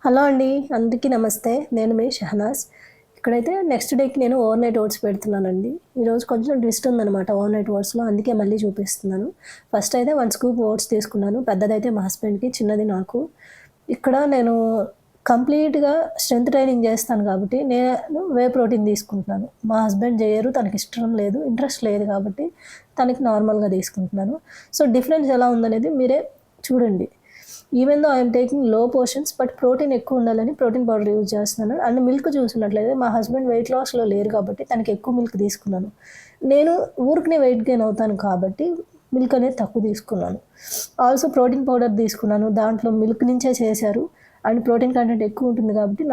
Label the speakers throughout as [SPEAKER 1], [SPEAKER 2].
[SPEAKER 1] Hello అండి, అందరికీ నమస్తే. నేను మీ షహనాజ్. ఇక్కడైతే నెక్స్ట్ డేకి నేను ఓవర్ నైట్ ఓట్స్ పెడుతున్నానండి. ఈరోజు కొంచెం ట్విస్ట్ ఉందనమాట ఓవర్ నైట్ ఓట్స్లో, అందుకే మళ్ళీ చూపిస్తున్నాను. ఫస్ట్ అయితే 1 స్కూప్ ఓట్స్ తీసుకున్నాను. పెద్దదైతే మా హస్బెండ్కి, చిన్నది నాకు. ఇక్కడ నేను కంప్లీట్గా స్ట్రెంత్ ట్రైనింగ్ చేస్తాను కాబట్టి నేను వే ప్రోటీన్ తీసుకుంటున్నాను. మా హస్బెండ్ చేయరు, తనకి ఇష్టం లేదు, ఇంట్రెస్ట్ లేదు కాబట్టి తనకి నార్మల్గా తీసుకుంటున్నాను. సో డిఫరెన్స్ ఎలా ఉందనేది మీరే చూడండి. ఈవెన్ దో ఐఎమ్ టేకింగ్ లో పోర్షన్స్, బట్ ప్రోటీన్ ఎక్కువ ఉండాలని ప్రోటీన్ పౌడర్ యూజ్ చేస్తున్నాను. అండ్ మిల్క్ చూసినట్లయితే మా హస్బెండ్ వెయిట్ లాస్లో లేరు కాబట్టి తనకి ఎక్కువ మిల్క్ తీసుకున్నాను. నేను ఊరికి వెయిట్ గెయిన్ అవుతాను కాబట్టి మిల్క్ అనేది తక్కువ తీసుకున్నాను. ఆల్సో ప్రోటీన్ పౌడర్ తీసుకున్నాను, దాంట్లో మిల్క్ నుంచే చేశారు అండ్ ప్రోటీన్ కంటెంట్ ఎక్కువ ఉంటుంది కాబట్టి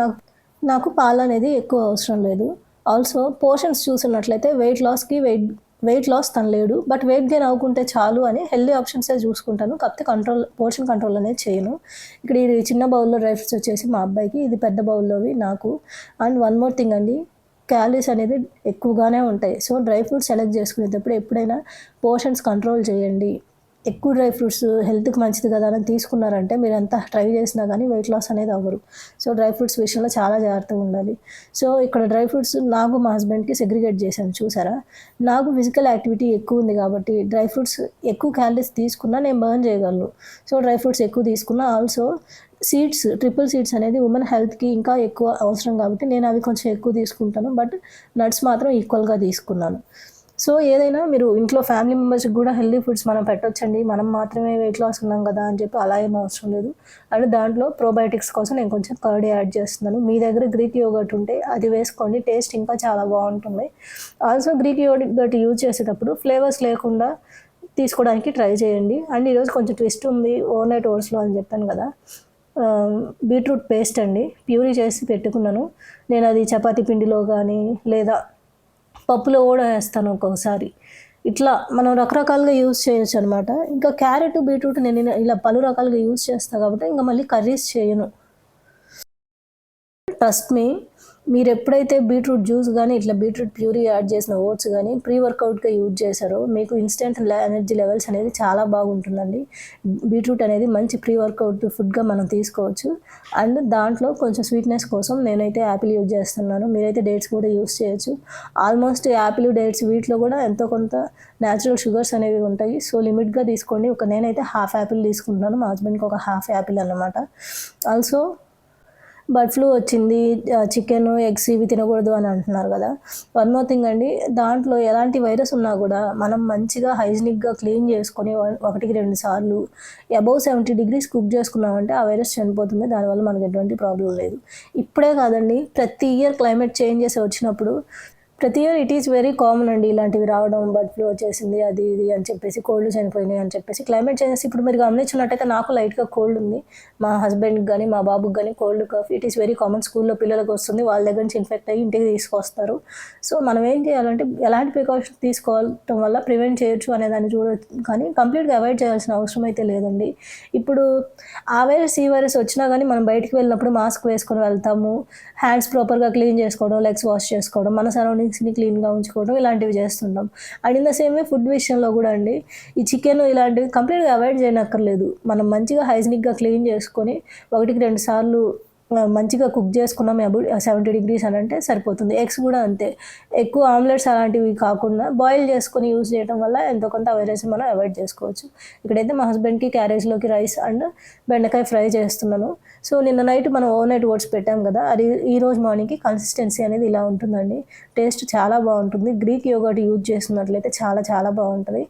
[SPEAKER 1] నాకు పాలు అనేది ఎక్కువ అవసరం లేదు. ఆల్సో పోర్షన్స్ చూసినట్లయితే వెయిట్ లాస్ తను లేడు, బట్ వెయిట్ గెయిన్ అవ్వకుంటే చాలు అని హెల్దీ ఆప్షన్సే చూసుకుంటాను. కాకపోతే పోర్షన్ కంట్రోల్ అనేది చేయను. ఇక్కడ ఇది చిన్న బౌల్లో డ్రై ఫ్రూట్స్ వచ్చేసి మా అబ్బాయికి, ఇది పెద్ద బౌల్లోవి నాకు. అండ్ వన్ మోర్ థింగ్ అండి, క్యాలరీస్ అనేది ఎక్కువగానే ఉంటాయి. సో డ్రై ఫ్రూట్స్ సెలెక్ట్ చేసుకునేటప్పుడు ఎప్పుడైనా పోర్షన్స్ కంట్రోల్ చేయండి. ఎక్కువ డ్రై ఫ్రూట్స్ హెల్త్కి మంచిది కదా అని తీసుకున్నారంటే మీరు ఎంత ట్రై చేసినా కానీ వెయిట్ లాస్ అనేది అవ్వరు. సో డ్రై ఫ్రూట్స్ విషయంలో చాలా జాగ్రత్తగా ఉండాలి. సో ఇక్కడ డ్రై ఫ్రూట్స్ నాకు మా హస్బెండ్కి సెగ్రిగేట్ చేశాను, చూసారా. నాకు ఫిజికల్ యాక్టివిటీ ఎక్కువ ఉంది కాబట్టి డ్రై ఫ్రూట్స్ ఎక్కువ క్యాలరీస్ తీసుకున్నా నేను బర్న్ చేయగలను. సో డ్రై ఫ్రూట్స్ ఎక్కువ తీసుకున్నా. ఆల్సో ట్రిపుల్ సీడ్స్ అనేది ఉమెన్ హెల్త్కి ఇంకా ఎక్కువ అవసరం కాబట్టి నేను అవి కొంచెం ఎక్కువ తీసుకుంటాను, బట్ నట్స్ మాత్రం ఈక్వల్గా తీసుకున్నాను. సో ఏదైనా మీరు ఇంట్లో ఫ్యామిలీ మెంబర్స్కి కూడా హెల్దీ ఫుడ్స్ మనం పెట్టొచ్చండి. మనం మాత్రమే వెయిట్ లాస్ ఉన్నాం కదా అని చెప్పి అలా ఏం అవసరం లేదు. అండ్ దాంట్లో ప్రోబయోటిక్స్ కోసం నేను కొంచెం కర్డ్ యాడ్ చేస్తున్నాను. మీ దగ్గర గ్రీక్ యోగర్ట్ ఉంటే అది వేసుకోండి, టేస్ట్ ఇంకా చాలా బాగుంటుంది. ఆల్సో గ్రీక్ యోగర్ట్ యూజ్ చేసేటప్పుడు ఫ్లేవర్స్ లేకుండా తీసుకోవడానికి ట్రై చేయండి. అండ్ ఈరోజు కొంచెం ట్విస్ట్ ఉంది ఓవర్ నైట్ ఓట్స్లో అని చెప్పాను కదా. బీట్రూట్ పేస్ట్ అండి, ప్యూరీ చేసి పెట్టుకున్నాను. నేను అది చపాతీ పిండిలో కానీ లేదా పప్పులో కూడా వేస్తాను ఒక్కొక్కసారి. ఇట్లా మనం రకరకాలుగా యూజ్ చేయొచ్చు అనమాట. ఇంకా క్యారెట్, బీట్రూట్ నేను ఇలా పలు రకాలుగా యూజ్ చేస్తాను కాబట్టి ఇంకా మళ్ళీ కర్రీస్ చేయను. ట్రస్ట్ మీ, మీరు ఎప్పుడైతే బీట్రూట్ జ్యూస్ కానీ ఇట్లా బీట్రూట్ ప్యూరీ యాడ్ చేసిన ఓట్స్ కానీ ప్రీ వర్కౌట్గా యూజ్ చేశారో మీకు ఇన్స్టెంట్ ఎనర్జీ లెవెల్స్ అనేది చాలా బాగుంటుందండి. బీట్రూట్ అనేది మంచి ప్రీ వర్కౌట్ ఫుడ్గా మనం తీసుకోవచ్చు. అండ్ దాంట్లో కొంచెం స్వీట్నెస్ కోసం నేనైతే యాపిల్ యూజ్ చేస్తున్నాను, మీరైతే డేట్స్ కూడా యూజ్ చేయొచ్చు. ఆల్మోస్ట్ యాపిల్, డేట్స్ వీటిలో కూడా ఎంతో కొంత న్యాచురల్ షుగర్స్ అనేవి ఉంటాయి. సో లిమిట్గా తీసుకోండి. నేనైతే హాఫ్ యాపిల్ తీసుకుంటున్నాను, మా హస్బెండ్కి ఒక హాఫ్ యాపిల్ అన్నమాట. ఆల్సో బర్డ్ ఫ్లూ వచ్చింది, చికెన్, ఎగ్స్ ఇవి తినకూడదు అని అంటున్నారు కదా. వన్ మోర్ థింగ్ అండి, దాంట్లో ఎలాంటి వైరస్ ఉన్నా కూడా మనం మంచిగా హైజీనిక్గా క్లీన్ చేసుకొని 1-2 సార్లు అబౌవ్ 70 degrees కుక్ చేసుకున్నామంటే ఆ వైరస్ చనిపోతుంది. దానివల్ల మనకు ఎటువంటి ప్రాబ్లం లేదు. ఇప్పుడే కాదండి, ప్రతి ఇయర్ క్లైమేట్ చేంజెస్ వచ్చినప్పుడు ప్రతి year it is very common అండి ఇలాంటివి రావడం. బర్డ్ ఫ్లూ వచ్చేసింది, అది ఇది అని చెప్పేసి, కోల్డ్ చనిపోయినాయి అని చెప్పేసి. క్లైమేట్ చేంజెస్ ఇప్పుడు మీరు గమనించినట్టయితే నాకు లైట్గా కోల్డ్ ఉంది, మా హస్బెండ్కి కానీ మా బాబుకి కానీ cold cough it is very common. స్కూల్లో పిల్లలకు వస్తుంది, వాళ్ళ దగ్గర నుంచి ఇన్ఫెక్ట్ అయ్యి ఇంటికి తీసుకొస్తారు. సో మనం ఏం చేయాలంటే ఎలాంటి ప్రికాషన్స్ తీసుకోవడం వల్ల ప్రివెంట్ చేయొచ్చు అనే దాన్ని చూడవచ్చు, కానీ కంప్లీట్గా అవాయిడ్ చేయాల్సిన అవసరం అయితే లేదండి. ఇప్పుడు ఆ వైరస్ ఈ వైరస్ వచ్చినా కానీ మనం బయటికి వెళ్ళినప్పుడు మాస్క్ వేసుకొని వెళ్తాము, హ్యాండ్స్ ప్రాపర్గా క్లీన్ చేసుకోవడం, లెగ్స్ వాష్ చేసుకోవడం, మన సరౌండింగ్స్ని క్లీన్గా ఉంచుకోవడం, ఇలాంటివి చేస్తుంటాం. And in the same way food విషయంలో కూడా అండి, ఈ చికెన్ ఇలాంటివి కంప్లీట్గా అవాయిడ్ చేయనక్కర్లేదు. మనం మంచిగా హైజీనిక్గా క్లీన్ చేసుకొని 1-2 సార్లు మంచిగా కుక్ చేసుకున్నాం 70 degrees అని అంటే సరిపోతుంది. ఎగ్స్ కూడా అంతే, ఎక్కువ ఆమ్లెట్స్ అలాంటివి కాకుండా బాయిల్ చేసుకొని యూజ్ చేయడం వల్ల ఎంతో కొంత వైరస్ మనం అవాయిడ్ చేసుకోవచ్చు. ఇక్కడైతే మా హస్బెండ్కి క్యారేజ్లోకి రైస్ అండ్ బెండకాయ ఫ్రై చేస్తున్నాను. సో నిన్న నైట్ మనం ఓవర్ నైట్ ఓట్స్ పెట్టాం కదా, అది ఈరోజు మార్నింగ్కి కన్సిస్టెన్సీ అనేది ఇలా ఉంటుందండి. టేస్ట్ చాలా బాగుంటుంది. గ్రీక్ యోగర్ట్ యూజ్ చేస్తున్నట్లయితే చాలా చాలా బాగుంటుంది.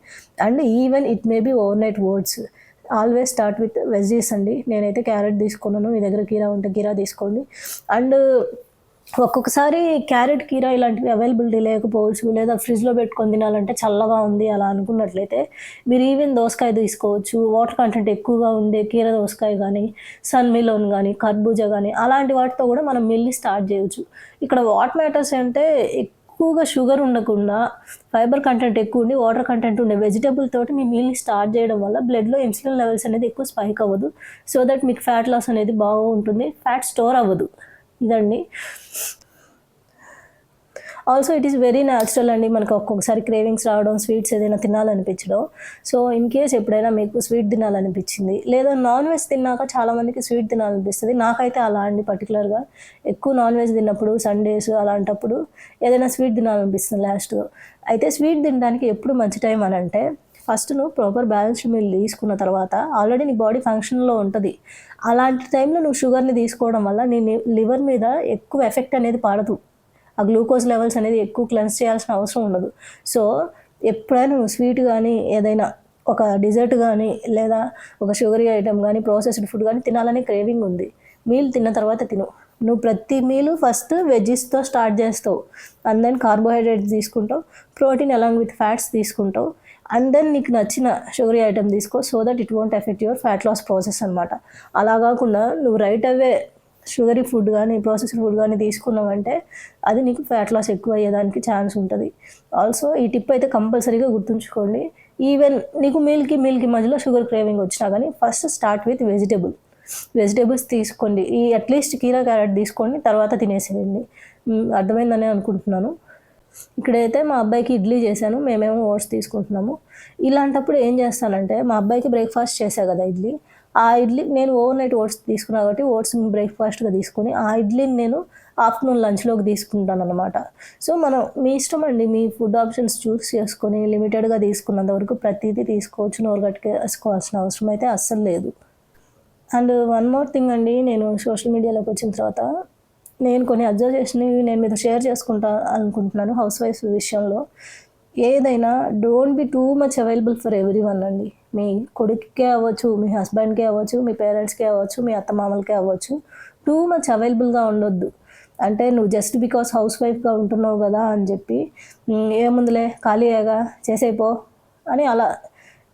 [SPEAKER 1] And even it may be overnight oats. Always start with veggies అండి. నేనైతే క్యారెట్ తీసుకున్నాను, మీ దగ్గర కీరా ఉంటే కీరా తీసుకోండి. అండ్ ఒక్కొక్కసారి క్యారెట్, కీరా ఇలాంటివి అవైలబిలిటీ లేకపోవచ్చు, లేదా ఫ్రిడ్జ్లో పెట్టుకొని తినాలంటే చల్లగా ఉంది అలా అనుకున్నట్లయితే మీరు ఈవెన్ దోసకాయ తీసుకోవచ్చు. వాటర్ కంటెంట్ ఎక్కువగా ఉండే కీర దోసకాయ కానీ, సన్ మిలోన్ కానీ, కర్బూజా కానీ అలాంటి వాటితో కూడా మనం మెల్లి స్టార్ట్ చేయొచ్చు. ఇక్కడ వాట్ మ్యాటర్స్ అంటే ఎక్కువగా షుగర్ ఉండకుండా ఫైబర్ కంటెంట్ ఎక్కువ ఉండి వాటర్ కంటెంట్ ఉండే వెజిటబుల్ తోటి మీ మీల్ని స్టార్ట్ చేయడం వల్ల బ్లడ్లో ఇన్సులిన్ లెవెల్స్ అనేది ఎక్కువ స్పైక్ అవ్వదు. సో దట్ మీకు ఫ్యాట్ లాస్ అనేది బాగా ఉంటుంది, ఫ్యాట్ స్టోర్ అవ్వదు. ఇదండి. Also it is very natural అండి. మనకు ఒక్కొక్కసారి క్రేవింగ్స్ రావడం, స్వీట్స్ ఏదైనా తినాలనిపించడం. సో ఇన్ కేస్ ఎప్పుడైనా మీకు స్వీట్ తినాలనిపించింది, లేదా నాన్ వెజ్ తిన్నాక చాలామందికి స్వీట్ తినాలనిపిస్తుంది. నాకైతే అలా అండి, పర్టికులర్గా ఎక్కువ నాన్ వెజ్ తిన్నప్పుడు సండేస్ అలాంటప్పుడు ఏదైనా స్వీట్ తినాలనిపిస్తుంది లాస్ట్‌లో. అయితే స్వీట్ తినడానికి ఎప్పుడు మంచి టైం అని అంటే, ఫస్ట్ నువ్వు ప్రాపర్ బ్యాలెన్స్డ్ మీల్ తీసుకున్న తర్వాత ఆల్రెడీ నీ బాడీ ఫంక్షన్లో ఉంటుంది. అలాంటి టైంలో నువ్వు షుగర్ని తీసుకోవడం వల్ల నీ లివర్ మీద ఎక్కువ ఎఫెక్ట్ అనేది పడదు. ఆ గ్లూకోజ్ లెవెల్స్ అనేది ఎక్కువ క్లెన్స్ చేయాల్సిన అవసరం ఉండదు. సో ఎప్పుడైనా నువ్వు స్వీట్ కానీ, ఏదైనా ఒక డిజర్ట్ కానీ, లేదా ఒక షుగరీ ఐటమ్ కానీ, ప్రాసెస్డ్ ఫుడ్ కానీ తినాలనే క్రేవింగ్ ఉంది, మీల్ తిన్న తర్వాత తిను. నువ్వు ప్రతి మీలు ఫస్ట్ వెజ్జెస్తో స్టార్ట్ చేస్తావు, అండ్ దెన్ కార్బోహైడ్రేట్స్ తీసుకుంటావు, ప్రోటీన్ అలాంగ్ విత్ ఫ్యాట్స్ తీసుకుంటావు, అండ్ దెన్ నీకు నచ్చిన షుగరీ ఐటమ్ తీసుకో, so that it won't affect your fat loss process అనమాట. అలా కాకుండా నువ్వు రైట్ అవే షుగరీ ఫుడ్ కానీ, ప్రాసెస్డ్ ఫుడ్ కానీ తీసుకున్నావంటే అది నీకు ఫ్యాట్ లాస్ ఎక్కువ అయ్యేదానికి ఛాన్స్ ఉంటుంది. ఆల్సో ఈ టిప్ అయితే కంపల్సరీగా గుర్తుంచుకోండి. ఈవెన్ నీకు మీల్కి మధ్యలో షుగర్ క్రేవింగ్ వచ్చినా కానీ ఫస్ట్ స్టార్ట్ విత్ వెజిటేబుల్స్ తీసుకోండి. ఈ అట్లీస్ట్ కీరా క్యారెట్ తీసుకోండి, తర్వాత తినేసేయండి. అర్థమైందనే అనుకుంటున్నాను. ఇక్కడైతే మా అబ్బాయికి ఇడ్లీ చేశాను, మేమేమో ఓట్స్ తీసుకుంటున్నాము. ఇలాంటప్పుడు ఏం చేస్తానంటే, మా అబ్బాయికి బ్రేక్ఫాస్ట్ చేశా కదా ఇడ్లీ, ఆ ఇడ్లీ నేను ఓవర్ నైట్ ఓట్స్ తీసుకున్నా కాబట్టి ఓట్స్ని బ్రేక్ఫాస్ట్గా తీసుకొని ఆ ఇడ్లీని నేను ఆఫ్టర్నూన్ లంచ్లోకి తీసుకుంటాను అనమాట. సో మనం మీ ఇష్టం అండి, మీ ఫుడ్ ఆప్షన్స్ చూస్ చేసుకొని లిమిటెడ్గా తీసుకున్నంత వరకు ప్రతిదీ తీసుకోవచ్చు. నోరు గట్టుకేసుకోవాల్సిన అవసరం అయితే అస్సలు లేదు. అండ్ వన్ మోర్ థింగ్ అండి, నేను సోషల్ మీడియాలోకి వచ్చిన తర్వాత నేను కొన్ని అబ్జర్వ్ చేసినవి నేను మీతో షేర్ చేసుకుంటా అనుకుంటున్నాను. హౌస్ వైఫ్స్ విషయంలో ఏదైనా don't be too much available for every one అండి. మీ కొడుకుకే అవ్వచ్చు, మీ హస్బెండ్కే అవ్వచ్చు, మీ పేరెంట్స్కే అవ్వచ్చు, మీ అత్తమామలకే అవ్వచ్చు, టూ మచ్ అవైలబుల్గా ఉండొద్దు. అంటే నువ్వు జస్ట్ బికాస్ హౌస్ వైఫ్గా ఉంటున్నావు కదా అని చెప్పి ఏముందిలే ఖాళీగా చేసేపో అని అలా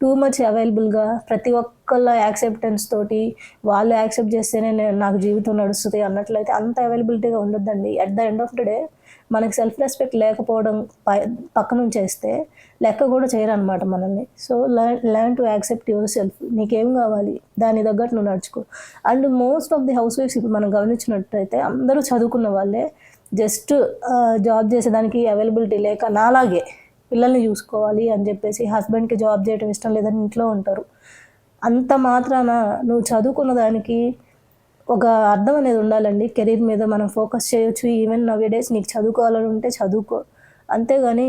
[SPEAKER 1] టూ మచ్ అవైలబుల్గా ప్రతి ఒక్కళ్ళ యాక్సెప్టెన్స్ తోటి వాళ్ళు యాక్సెప్ట్ చేస్తేనే నాకు జీవితం నడుస్తుంది అన్నట్లయితే అంత అవైలబిలిటీగా ఉండొద్దండి. At the end of the day మనకు సెల్ఫ్ రెస్పెక్ట్ లేకపోవడం పక్కన చేస్తే లెక్క కూడా చేయరనమాట మనల్ని. So learn to accept yourself. నీకేం కావాలి దాని తగ్గట్టు నువ్వు నడుచుకో. అండ్ మోస్ట్ ఆఫ్ ది హౌస్ వైఫ్స్ ఇప్పుడు మనం గమనించినట్టయితే అందరూ చదువుకున్న వాళ్ళే, జస్ట్ జాబ్ చేసేదానికి అవైలబిలిటీ లేక నాలాగే పిల్లల్ని చూసుకోవాలి అని చెప్పేసి హస్బెండ్కి జాబ్ చేయడం ఇష్టం లేదని ఇంట్లో ఉంటారు. అంత మాత్రాన నువ్వు చదువుకున్న దానికి ఒక అర్థం అనేది ఉండాలండి. కెరీర్ మీద మనం ఫోకస్ చేయొచ్చు. ఈవెన్ నవ్వే డేస్ నీకు చదువుకోవాలని ఉంటే చదువుకో, అంతేగాని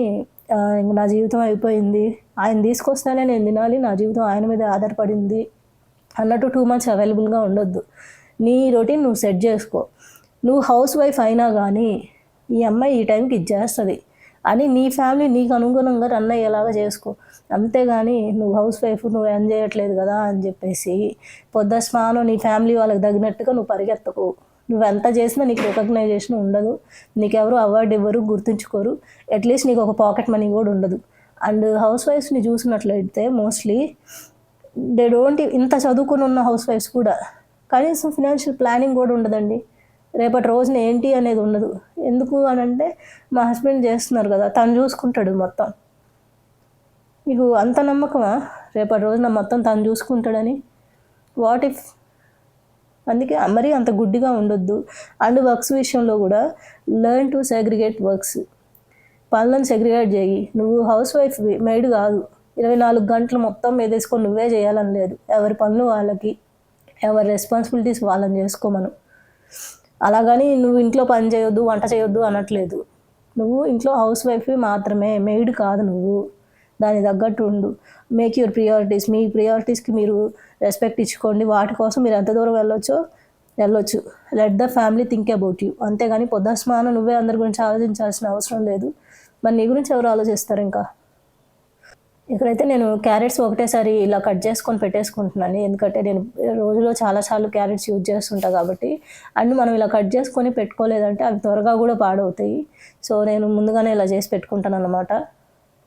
[SPEAKER 1] ఇంక నా జీవితం అయిపోయింది, ఆయన తీసుకొస్తానే నేను తినాలి, నా జీవితం ఆయన మీద ఆధారపడింది అన్నట్టు టూ మచ్ అవైలబుల్గా ఉండొద్దు. నీ రొటీన్ నువ్వు సెట్ చేసుకో. నువ్వు హౌస్ వైఫ్ అయినా కానీ ఈ అమ్మాయి ఈ టైంకి ఇది చేస్తుంది అని నీ ఫ్యామిలీ నీకు అనుగుణంగా రన్ అయ్యేలాగా చేసుకో. అంతేగాని నువ్వు హౌస్ వైఫ్, నువ్వు ఎర్న్ చేయట్లేదు కదా అని చెప్పేసి పొద్దుస్మానం నీ ఫ్యామిలీ వాళ్ళకి తగినట్టుగా నువ్వు పరిగెత్తకు. నువ్వు ఎంత చేసినా నీకు రికగ్నైజేషన్ ఉండదు, నీకెవరు అవార్డు ఇవ్వరు, గుర్తుంచుకోరు, అట్లీస్ట్ నీకు ఒక పాకెట్ మనీ కూడా ఉండదు. అండ్ హౌస్ వైఫ్స్ని చూసినట్లయితే మోస్ట్లీ దే డోంట్, ఇంత చదువుకుని ఉన్న హౌస్ వైఫ్స్ కూడా కనీసం ఫినాన్షియల్ ప్లానింగ్ కూడా ఉండదండి. రేపటి రోజున ఏంటి అనేది ఉండదు. ఎందుకు అని అంటే మా హస్బెండ్ చేస్తున్నారు కదా, తను చూసుకుంటాడు మొత్తం. మీకు అంత నమ్మకమా రేపటి రోజున మొత్తం తను చూసుకుంటాడని? What if? అందుకే మరీ అంత గుడ్డిగా ఉండొద్దు. అండ్ వర్క్స్ విషయంలో కూడా లెర్న్ టు సెగ్రిగేట్ వర్క్స్. పనులను సెగ్రిగేట్ చేయి. నువ్వు హౌస్ వైఫ్ మెయిడ్ కాదు, 24 గంటలు మొత్తం ఏదేసుకొని నువ్వే చేయాలని లేదు. ఎవరి పనులు వాళ్ళకి, ఎవరి రెస్పాన్సిబిలిటీస్ వాళ్ళని చేసుకోమను. అలాగని నువ్వు ఇంట్లో పని చేయొద్దు, వంట చేయొద్దు అనట్లేదు. నువ్వు ఇంట్లో హౌస్ వైఫ్ మాత్రమే, మెయిడ్ కాదు నువ్వు. దాని తగ్గట్టు ఉండు. Make your priorities. మీ ప్రియారిటీస్కి మీరు రెస్పెక్ట్ ఇచ్చుకోండి. వాటి కోసం మీరు ఎంత దూరం వెళ్ళొచ్చు. Let the family think about you. అంతేగాని పొద్దుస్మానం నువ్వే అందరి గురించి ఆలోచించాల్సిన అవసరం లేదు. మరి నీ గురించి ఎవరు ఆలోచిస్తారు? ఇంకా ఇక్కడైతే నేను క్యారెట్స్ ఒకటేసారి ఇలా కట్ చేసుకొని పెట్టేసుకుంటున్నాను, ఎందుకంటే నేను రోజులో చాలాసార్లు క్యారెట్స్ యూజ్ చేస్తుంటా కాబట్టి. అండ్ మనం ఇలా కట్ చేసుకొని పెట్టుకోలేదంటే అవి త్వరగా కూడా పాడవుతాయి. సో నేను ముందుగానే ఇలా చేసి పెట్టుకుంటాను అన్నమాట.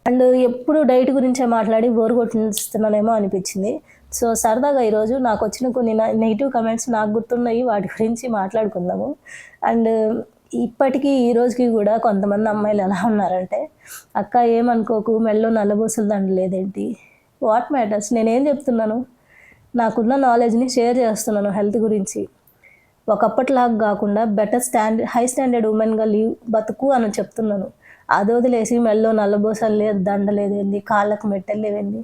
[SPEAKER 1] అండ్ ఎప్పుడు డైట్ గురించే మాట్లాడి బోర్ కొట్టిస్తున్నానేమో అనిపించింది. సో సరదాగా ఈరోజు నాకు వచ్చిన కొన్ని నెగిటివ్ కమెంట్స్ నాకు గుర్తున్నాయి, వాటి గురించి మాట్లాడుకుందాము. అండ్ ఇప్పటికీ ఈ రోజుకి కూడా కొంతమంది అమ్మాయిలు ఎలా ఉన్నారంటే, అక్క ఏమనుకోకు, మెడలో నల్లబూసలు దండ లేదేంటి, వాట్ మ్యాటర్స్, నేనేం చెప్తున్నాను, నాకున్న నాలెడ్జ్ని షేర్ చేస్తున్నాను హెల్త్ గురించి. ఒకప్పటిలాగా కాకుండా బెటర్ హై స్టాండర్డ్ ఉమెన్గా బతుకు అని చెప్తున్నాను. అది వదిలేసి మెల్లో నల్లబోసలు లేదు, దండ లేదేంది, కాళ్ళకు మెట్టెలు లేవేంది,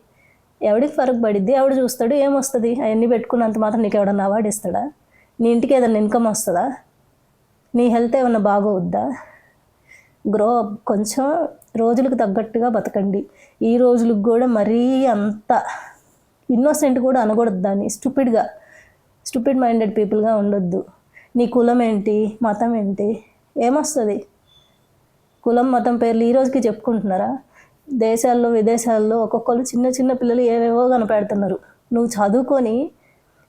[SPEAKER 1] ఎవడికి ఫరక్ పడిద్ది, ఎవడు చూస్తాడు, ఏమొస్తుంది? అవన్నీ పెట్టుకున్నంత మాత్రం నీకు ఎవడన్నా అవార్డు ఇస్తాడా? నీ ఇంటికి ఏదైనా ఇన్కమ్ వస్తుందా? నీ హెల్త్ ఏమన్నా బాగోవద్దా? గ్రో అప్, కొంచెం రోజులకు తగ్గట్టుగా బతకండి. ఈ రోజులకు కూడా మరీ అంత ఇన్నోసెంట్ కూడా అనకూడదు దాన్ని, స్టూపిడ్ మైండెడ్ పీపుల్గా ఉండొద్దు. నీ కులం ఏంటి, మతం ఏంటి, ఏమొస్తుంది? కులం మతం పేర్లు ఈ రోజుకి చెప్పుకుంటున్నారా? దేశాల్లో విదేశాల్లో ఒక్కొక్కరు చిన్న చిన్న పిల్లలు ఏవేవో కనపెడుతున్నారు. నువ్వు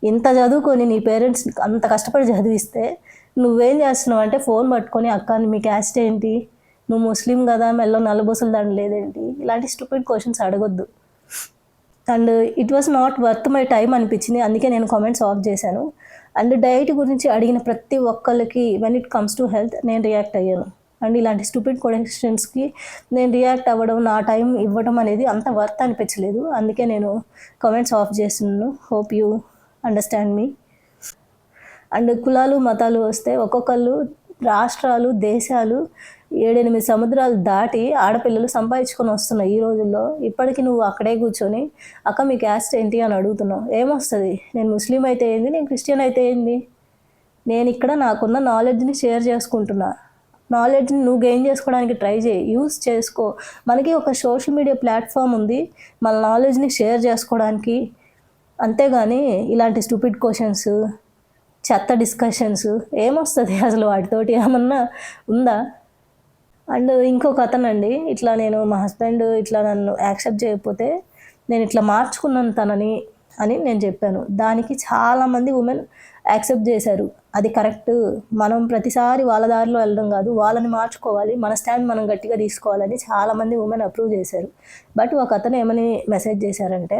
[SPEAKER 1] ఇంత చదువుకొని నీ పేరెంట్స్ అంత కష్టపడి చదివిస్తే నువ్వేం చేస్తున్నావు అంటే ఫోన్ పట్టుకొని అక్క మీ క్యాస్ట్ ఏంటి, నువ్వు ముస్లిం కదా, మెల్లో నల్లబూసలు దండ లేదేంటి, ఇలాంటి స్టూపిడ్ క్వశ్చన్స్ అడగొద్దు. And it was not worth my time అనిపించింది, అందుకే నేను కామెంట్స్ ఆఫ్ చేశాను. అండ్ డైట్ గురించి అడిగిన ప్రతి ఒక్కరికి when it comes to health నేను రియాక్ట్ అయ్యాను. అండ్ ఇలాంటి స్టూపిడ్ క్వశ్చన్స్కి నేను రియాక్ట్ అవ్వడం, నా టైం ఇవ్వడం అనేది అంత వర్త్ అనిపించలేదు, అందుకే నేను కామెంట్స్ ఆఫ్ చేస్తున్నాను. Hope you understand me. And కులాలు మతాలు వస్తే ఒక్కొక్కళ్ళు రాష్ట్రాలు దేశాలు 7-8 సముద్రాలు దాటి ఆడపిల్లలు సంపాదించుకొని వస్తున్నాయి ఈ రోజుల్లో. ఇప్పటికీ నువ్వు అక్కడే కూర్చొని అక్క మీ క్యాస్ట్ ఏంటి అని అడుగుతున్నావు, ఏమొస్తుంది? నేను ముస్లిం అయితే ఏంది, నేను క్రిస్టియన్ అయితే ఏంది? నేను ఇక్కడ నాకున్న నాలెడ్జ్ని షేర్ చేసుకుంటున్నా. నాలెడ్జ్ని నువ్వు గెయిన్ చేసుకోవడానికి ట్రై చేయి, యూస్ చేసుకో. మనకి ఒక సోషల్ మీడియా ప్లాట్ఫామ్ ఉంది మన నాలెడ్జ్ని షేర్ చేసుకోవడానికి, అంతేగాని ఇలాంటి స్టూపిడ్ క్వశ్చన్స్, చెత్త డిస్కషన్స్ ఏమొస్తుంది అసలు? వాటితోటి ఏమన్నా ఉందా? అండ్ ఇంకొక అతనండి, ఇట్లా నేను మా హస్బెండ్ ఇట్లా నన్ను యాక్సెప్ట్ చేయకపోతే నేను ఇట్లా మార్చుకున్నాను తనని అని నేను చెప్పాను. దానికి చాలామంది ఉమెన్ యాక్సెప్ట్ చేశారు. అది కరెక్ట్, మనం ప్రతిసారి వాళ్ళ దారిలో వెళ్ళడం కాదు, వాళ్ళని మార్చుకోవాలి, మన స్టాండ్ మనం గట్టిగా తీసుకోవాలని చాలామంది ఉమెన్ అప్రూవ్ చేశారు. బట్ ఒక అతను ఏమని మెసేజ్ చేశారంటే,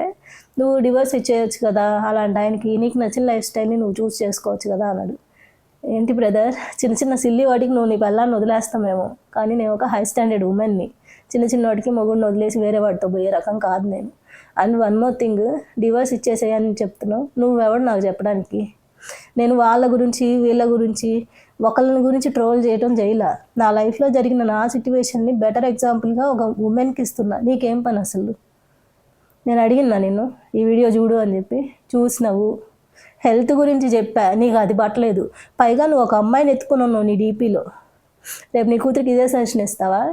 [SPEAKER 1] నువ్వు డివోర్స్ ఇచ్చేయచ్చు కదా, అలాంటి ఆయనకి నీకు నచ్చిన లైఫ్ స్టైల్ని నువ్వు చూస్ చేసుకోవచ్చు కదా అన్నాడు. ఏంటి బ్రదర్, చిన్న చిన్న సిల్లీ వాటికి నువ్వు నీ పిల్లాన్ని వదిలేస్తామేమో, కానీ నేను ఒక హై స్టాండర్డ్ ఉమెన్ని. చిన్న వాటికి మొగుడిని వదిలేసి వేరే వాటితో పోయే రకం కాదు నేను. And one more thing, divorce ఇచ్చేసేయని చెప్తున్నావు, నువ్వెవడు నాకు చెప్పడానికి? నేను వాళ్ళ గురించి వీళ్ళ గురించి ఒకళ్ళని గురించి ట్రోల్ చేయటం చేయలా. నా లైఫ్లో జరిగిన నా సిట్యువేషన్ని బెటర్ ఎగ్జాంపుల్గా ఒక ఉమెన్కి ఇస్తున్నా. నీకేం పని అసలు? నేను అడిగినా నిన్ను ఈ వీడియో చూడు అని చెప్పి, చూసినావు, హెల్త్ గురించి చెప్పా, నీకు అది పట్టలేదు. పైగా నువ్వు ఒక అమ్మాయిని ఎత్తుకుని ఉన్నావు నీ డీపీలో. రేపు నీ కూతురికి ఇదే సజెషన్ ఇస్తావా?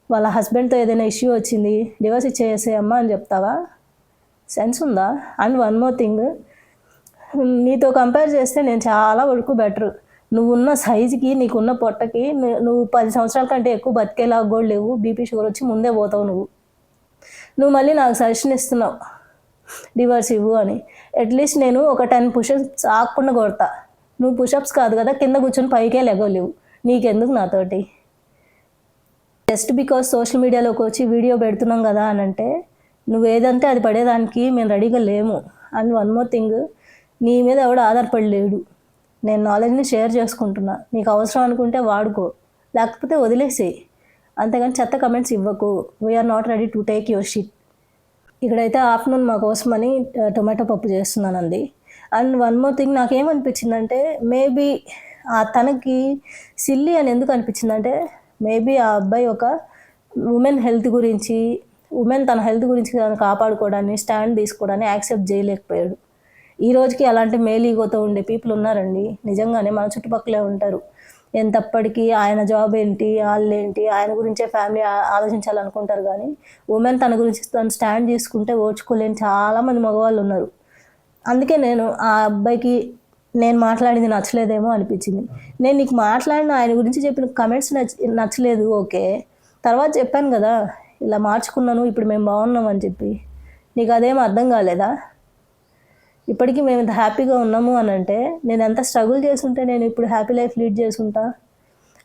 [SPEAKER 1] వాళ్ళ హస్బెండ్తో ఏదైనా ఇష్యూ వచ్చింది, డివోర్స్ ఇచ్చేసేయమ్మా అని చెప్తావా? సెన్స్ ఉందా? అండ్ వన్ మోర్ థింగ్, నీతో కంపేర్ చేస్తే నేను చాలా వరకు బెటర్. నువ్వున్న సైజుకి, నీకున్న పొట్టకి నువ్వు 10 సంవత్సరాల కంటే ఎక్కువ బతికేలాగా కూడా లేవు. బీపీ షుగర్ వచ్చి ముందే పోతావు నువ్వు మళ్ళీ నాకు సజెషన్ ఇస్తున్నావు డివోర్స్ ఇవ్వు అని. అట్లీస్ట్ నేను ఒక 10 పుషప్స్ ఆగకుండా కొడతా. నువ్వు పుషప్స్ కాదు కదా, కింద కూర్చొని పైకే లెగలేవు. నీకెందుకు నాతోటి? జస్ట్ బికాజ్ సోషల్ మీడియాలోకి వచ్చి వీడియో పెడుతున్నాం కదా అని అంటే నువ్వు ఏదంటే అది పడేదానికి మేము రెడీగా లేము. అండ్ వన్ మోర్ థింగ్, నీ మీద ఎవడు ఆధారపడలేడు. నేను నాలెడ్జ్ని షేర్ చేసుకుంటున్నా, నీకు అవసరం అనుకుంటే వాడుకో, లేకపోతే వదిలేసేయి. అంతేగాని చెత్త కమెంట్స్ ఇవ్వకు. We are not ready to take your shit. ఇక్కడైతే ఆఫ్టర్నూన్ మా కోసమని టొమాటో పప్పు చేస్తున్నానండి. అండ్ వన్ మోర్ థింగ్, నాకేమనిపించిందంటే మేబీ తనకి సిల్లీ అని ఎందుకు అనిపించిందంటే, మేబీ ఆ అబ్బాయి ఒక ఉమెన్ తన హెల్త్ గురించి తను కాపాడుకోవడాన్ని, స్టాండ్ తీసుకోవడాన్ని యాక్సెప్ట్ చేయలేకపోయాడు. ఈ రోజుకి అలాంటి మేల్ ఈగోతో ఉండే పీపుల్ ఉన్నారండి, నిజంగానే మన చుట్టుపక్కలే ఉంటారు. ఎంతప్పటికీ ఆయన జాబ్ ఏంటి, వాళ్ళేంటి, ఆయన గురించే ఫ్యామిలీ ఆలోచించాలనుకుంటారు. కానీ ఉమెన్ తన గురించి తను స్టాండ్ తీసుకుంటే ఓర్చుకోలేని చాలామంది మగవాళ్ళు ఉన్నారు. అందుకే నేను ఆ అబ్బాయికి నేను మాట్లాడింది నచ్చలేదేమో అనిపించింది. నేను నీకు మాట్లాడిన ఆయన గురించి చెప్పిన కమెంట్స్ నచ్చలేదు, ఓకే. తర్వాత చెప్పాను కదా ఇలా మార్చుకున్నాను, ఇప్పుడు మేము బాగున్నాం అని చెప్పి. నీకు అదేం అర్థం కాలేదా? ఇప్పటికీ మేము ఇంత హ్యాపీగా ఉన్నాము అని అంటే నేను ఎంత స్ట్రగుల్ చేసుంటే నేను ఇప్పుడు హ్యాపీ లైఫ్ లీడ్ చేసుంటా.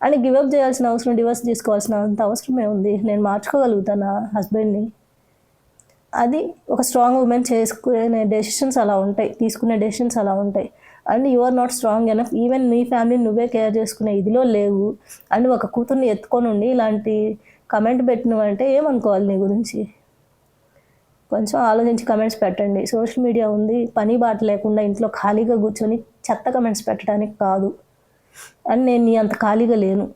[SPEAKER 1] అని గివప్ చేయాల్సిన అవసరం, డివోర్స్ తీసుకోవాల్సిన అంత అవసరమే ఉంది. నేను మార్చుకోగలుగుతాను హస్బెండ్ని. అది ఒక స్ట్రాంగ్ ఉమెన్ తీసుకునే డెసిషన్స్ అలా ఉంటాయి. And you are not strong enough. Even నీ ఫ్యామిలీని నువ్వే కేర్ చేసుకునే ఇదిలో లేవు. అండ్ ఒక కూతుర్ని ఎత్తుకొని ఉండి ఇలాంటి కమెంట్ పెట్టినవంటే ఏమనుకోవాలి నీ గురించి? కొంచెం ఆలోచించి కమెంట్స్ పెట్టండి. సోషల్ మీడియా ఉంది, పని బాట లేకుండా ఇంట్లో ఖాళీగా కూర్చొని చెత్త కమెంట్స్ పెట్టడానికి కాదు. అండ్ నేను నీ అంత ఖాళీగా లేను.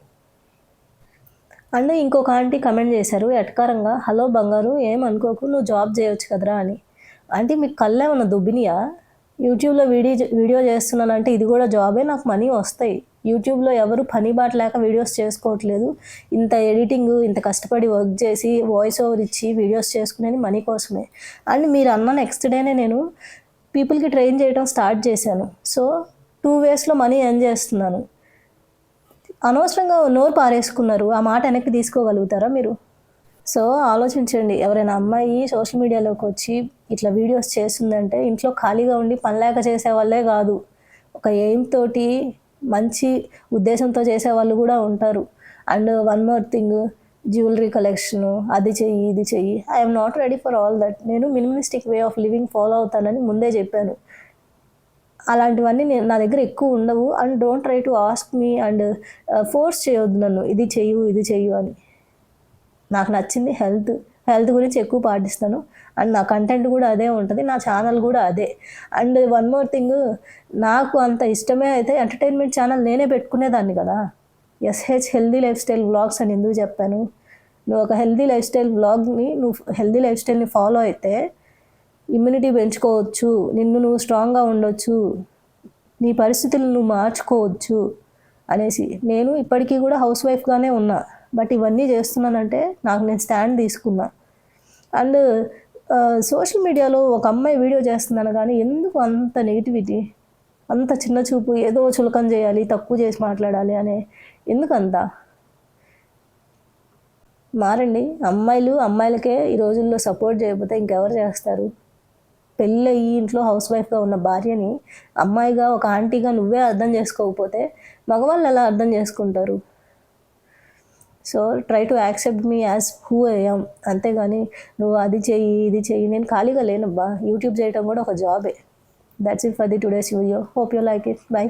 [SPEAKER 1] అండ్ ఇంకొక ఆంటీ కమెంట్ చేశారు ఎటకారంగా, హలో బంగారు ఏమనుకోకు, నువ్వు జాబ్ చేయొచ్చు కదరా అని. ఆంటీ మీకు కళ్ళేమన్నా దుబ్బినియా? యూట్యూబ్లో వీడియో చేస్తున్నానంటే ఇది కూడా జాబే, నాకు మనీ వస్తాయి. యూట్యూబ్లో ఎవరు పని బాట లేక వీడియోస్ చేసుకోవట్లేదు. ఇంత ఎడిటింగ్, ఇంత కష్టపడి వర్క్ చేసి వాయిస్ ఓవర్ ఇచ్చి వీడియోస్ చేసుకునేది మనీ కోసమే. అండ్ మీరు అన్న నెక్స్ట్ డేనే నేను పీపుల్కి ట్రైన్ చేయడం స్టార్ట్ చేశాను. సో 2 వేస్లో మనీ ఎర్న్ చేస్తున్నాను. అనవసరంగా నోరు పారేసుకున్నారు, ఆ మాట వెనక్కి తీసుకోగలుగుతారా మీరు? సో ఆలోచించండి, ఎవరైనా అమ్మాయి సోషల్ మీడియాలోకి వచ్చి ఇట్లా వీడియోస్ చేస్తుందంటే ఇంట్లో ఖాళీగా ఉండి పని లేక చేసే వాళ్ళే కాదు, ఒక ఎయిమ్ తోటి మంచి ఉద్దేశంతో చేసేవాళ్ళు కూడా ఉంటారు. And one more thing, jewellery collection, అది చెయ్యి ఇది చెయ్యి, I'm not ready for all that. నేను minimalistic way of living follow అవుతానని ముందే చెప్పాను. అలాంటివన్నీ నా దగ్గర ఎక్కువ ఉండవు. And don't try to ask me and force చేయొద్దు నన్ను, ఇది చెయ్యు అని. నాకు నచ్చింది హెల్త్ గురించి ఎక్కువ పాటిస్తాను. అండ్ నా కంటెంట్ కూడా అదే ఉంటుంది, నా ఛానల్ కూడా అదే. అండ్ వన్ మోర్ థింగ్, నాకు అంత ఇష్టమే అయితే ఎంటర్టైన్మెంట్ ఛానల్ నేనే పెట్టుకునేదాన్ని కదా. SH healthy lifestyle vlogs అని ఎందుకు చెప్పాను? నువ్వు ఒక హెల్దీ లైఫ్ స్టైల్ని ఫాలో అయితే ఇమ్యూనిటీ పెంచుకోవచ్చు, నువ్వు స్ట్రాంగ్గా ఉండొచ్చు, నీ పరిస్థితులను నువ్వు మార్చుకోవచ్చు అనేసి. నేను ఇప్పటికీ కూడా హౌస్ వైఫ్గానే ఉన్నా, బట్ ఇవన్నీ చేస్తున్నానంటే నాకు నేను స్టాండ్ తీసుకున్నా. అండ్ సోషల్ మీడియాలో ఒక అమ్మాయి వీడియో చేస్తున్నాను కానీ ఎందుకు అంత నెగిటివిటీ, అంత చిన్న చూపు, ఏదో చులకన చేయాలి, తక్కువ చేసి మాట్లాడాలి అనే ఎందుకంత? మారండి. అమ్మాయిలకే ఈ రోజుల్లో సపోర్ట్ చేయకపోతే ఇంకెవరు చేస్తారు? పెళ్ళయి ఇంట్లో హౌస్ వైఫ్గా ఉన్న భార్యని అమ్మాయిగా, ఒక ఆంటీగా నువ్వే అర్థం చేసుకోకపోతే మగవాళ్ళు ఎలా అర్థం చేసుకుంటారు? So try to accept me as who I am. అంతేగాని నువ్వు అది చెయ్యి ఇది చెయ్యి, నేను ఖాళీగా లేనబ్బా, యూట్యూబ్ చేయటం కూడా ఒక జాబే. That's it for the today's video. Hope you like it. By.